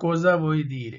cosa vuoi dire।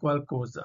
qualcosa,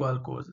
qualcosa,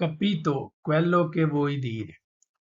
capito, quello che vuoi dire।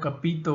capito,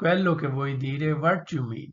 quello che vuoi dire, what you mean।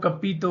capito,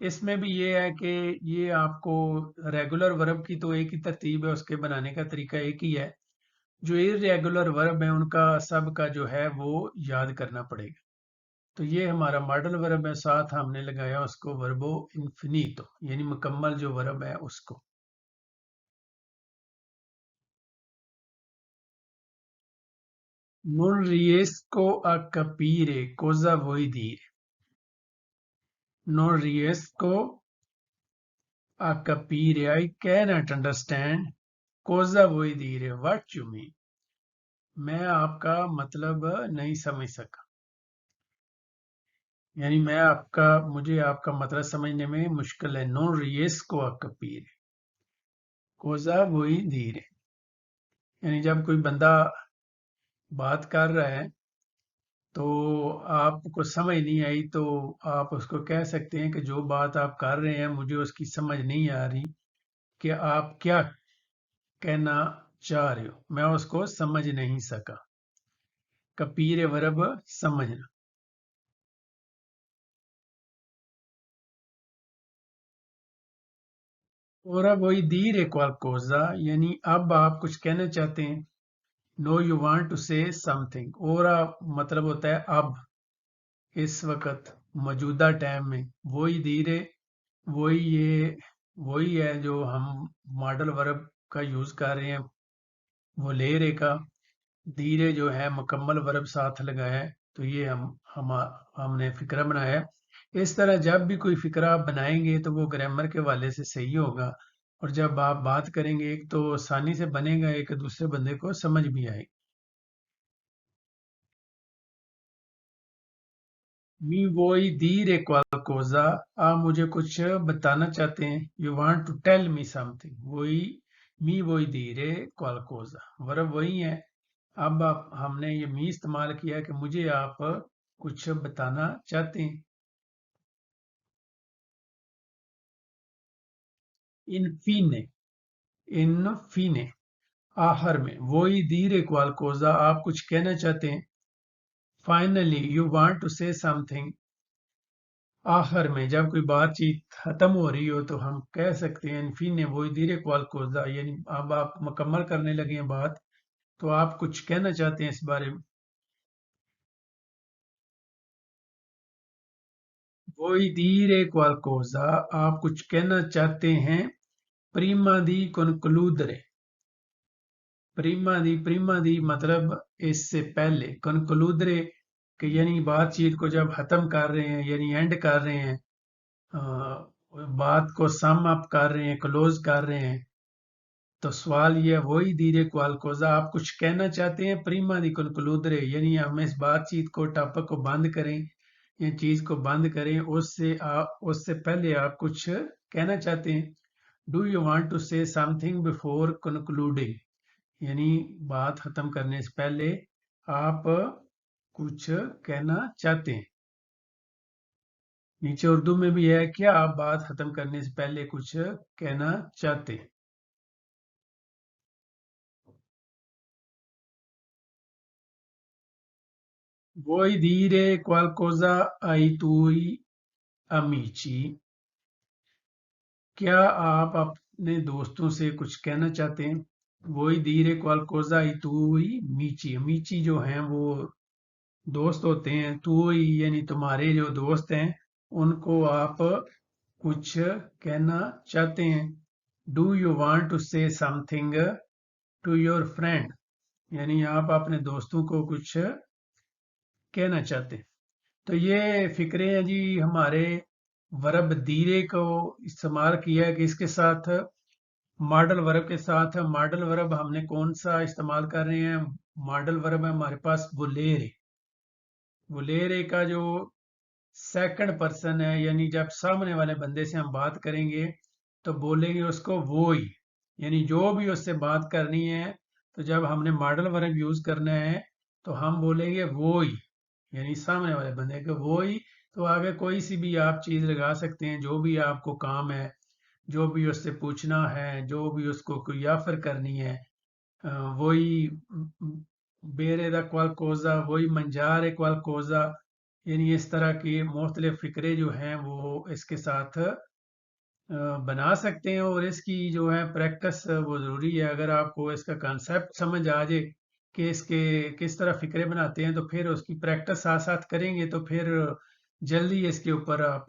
اس میں بھی یہ ہے کہ یہ آپ کو ریگولر ورب کی تو ایک ہی ترتیب ہے، اس کے بنانے کا طریقہ ایک ہی ہے. جو ارریگولر ورب ہے ان کا سب کا جو ہے وہ یاد کرنا پڑے گا. تو یہ ہمارا ماڈل ورب ہے، ساتھ ہم نے لگایا اس کو وربو انفینیٹو یعنی مکمل جو ورب ہے اس کو. Non riesco a capire cosa vuoi dire. Non riesco a capire. I cannot understand. Cosa vuoi dire? What you mean. میں آپ کا مطلب نہیں سمجھ سکا. یعنی مجھے آپ کا مطلب سمجھنے میں مشکل ہے. Non riesco a capire. Cosa vuoi dire. یعنی جب کوئی بندہ بات کر رہا ہے تو آپ کو سمجھ نہیں آئی تو آپ اس کو کہہ سکتے ہیں کہ جو بات آپ کر رہے ہیں مجھے اس کی سمجھ نہیں آ رہی کہ آپ کیا کہنا چاہ رہے ہو، میں اس کو سمجھ نہیں سکا. کپیر ورب سمجھنا. اور اب وہی dire qualcosa یعنی اب آپ کچھ کہنا چاہتے ہیں. No you want to say something. اور مطلب ہوتا ہے اب، اس وقت، موجودہ ٹائم میں. وہی dire وہی ہے جو ہم ماڈل ورب کا یوز کر رہے ہیں. وہ لیرے کا دیرے جو ہے مکمل ورب ساتھ لگایا ہے. تو یہ ہم نے فقرہ بنایا ہے. اس طرح جب بھی کوئی فقرہ آپ بنائیں گے تو وہ گرامر کے والے سے صحیح ہوگا، اور جب آپ بات کریں گے ایک تو آسانی سے بنے گا، ایک دوسرے بندے کو سمجھ بھی آئے. می وہی دیرے کوالکوزا. آپ مجھے کچھ بتانا چاہتے ہیں. You want to tell me something. وہی دیرے کوالکوزا ورب وہی ہے. اب ہم نے یہ می استعمال کیا کہ مجھے آپ کچھ بتانا چاہتے ہیں. انفینے آخر میں. وہی دیرے کوالکوزا آپ کچھ کہنا چاہتے ہیں. فائنلی یو وانٹ ٹو سے سم تھنگ. آخر میں جب کوئی بات چیت ختم ہو رہی ہو تو ہم کہہ سکتے ہیں انفینے وہی دیرے کوالکوزا یعنی اب آپ مکمل کرنے لگے ہیں بات تو آپ کچھ کہنا چاہتے ہیں اس بارے میں. وہی دیرے کوالکوزا آپ کچھ کہنا چاہتے ہیں. پریما دی کنکلودرے. پریما دی مطلب اس سے پہلے. کنکلودرے کہ یعنی بات چیت کو جب ختم کر رہے ہیں یعنی اینڈ کر رہے ہیں، بات کو سم اپ کر رہے ہیں، کلوز کر رہے ہیں. تو سوال یہ ہے وہی دیرے کوالکوزا آپ کچھ کہنا چاہتے ہیں. پریما دی کنکلودرے یعنی ہم اس بات چیت کو ٹاپک کو بند کریں یا چیز کو بند کریں اس سے پہلے آپ کچھ کہنا چاہتے ہیں. ڈو یو وانٹ ٹو سے سم تھنگ بفور کنکلوڈنگ یعنی بات ختم کرنے سے پہلے آپ کچھ کہنا چاہتے ہیں. نیچے اردو میں بھی ہے کیا آپ بات ختم کرنے سے پہلے کچھ کہنا چاہتے ہیں. Vuoi dire qualcosa ai tuoi amici. کیا آپ اپنے دوستوں سے کچھ کہنا چاہتے ہیں. وہی dire qualcosa ai tuoi amici. amici جو ہیں وہ دوست ہوتے ہیں. tuoi یعنی تمہارے جو دوست ہیں ان کو آپ کچھ کہنا چاہتے ہیں. Do you want to say something to your friend. یعنی آپ اپنے دوستوں کو کچھ کہنا چاہتے ہیں. تو یہ فکرے ہیں جی ہمارے ورب دیرے کو استعمال کیا ہے کہ اس کے ساتھ ماڈل ورب کے ساتھ. ماڈل ورب ہم نے کون سا استعمال کر رہے ہیں. ماڈل ورب ہے ہمارے پاس ولیرے. ولیرے کا جو سیکنڈ پرسن ہے یعنی جب سامنے والے بندے سے ہم بات کریں گے تو بولیں گے اس کو وہی یعنی جو بھی اس سے بات کرنی ہے. تو جب ہم نے ماڈل ورب یوز کرنا ہے تو ہم بولیں گے وہی یعنی سامنے والے بندے کو وہی. تو آگے کوئی سی بھی آپ چیز لگا سکتے ہیں جو بھی آپ کو کام ہے، جو بھی اس سے پوچھنا ہے، جو بھی اس کو کوئی آفر کرنی ہے. وہی بیرے دا کوالکوزا وہی منجارے کوالکوزا یعنی اس طرح کے مختلف فکرے جو ہیں وہ اس کے ساتھ بنا سکتے ہیں، اور اس کی جو ہے پریکٹس وہ ضروری ہے۔ اگر آپ کو اس کا کانسیپٹ سمجھ آ جائے کہ اس کے کس طرح فکرے بناتے ہیں، تو پھر اس کی پریکٹس ساتھ ساتھ کریں گے تو پھر جلدی اس کے اوپر آپ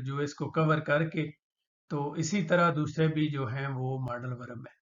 جو اس کو کور کر کے، تو اسی طرح دوسرے بھی جو ہیں وہ ماڈل ورب ہے۔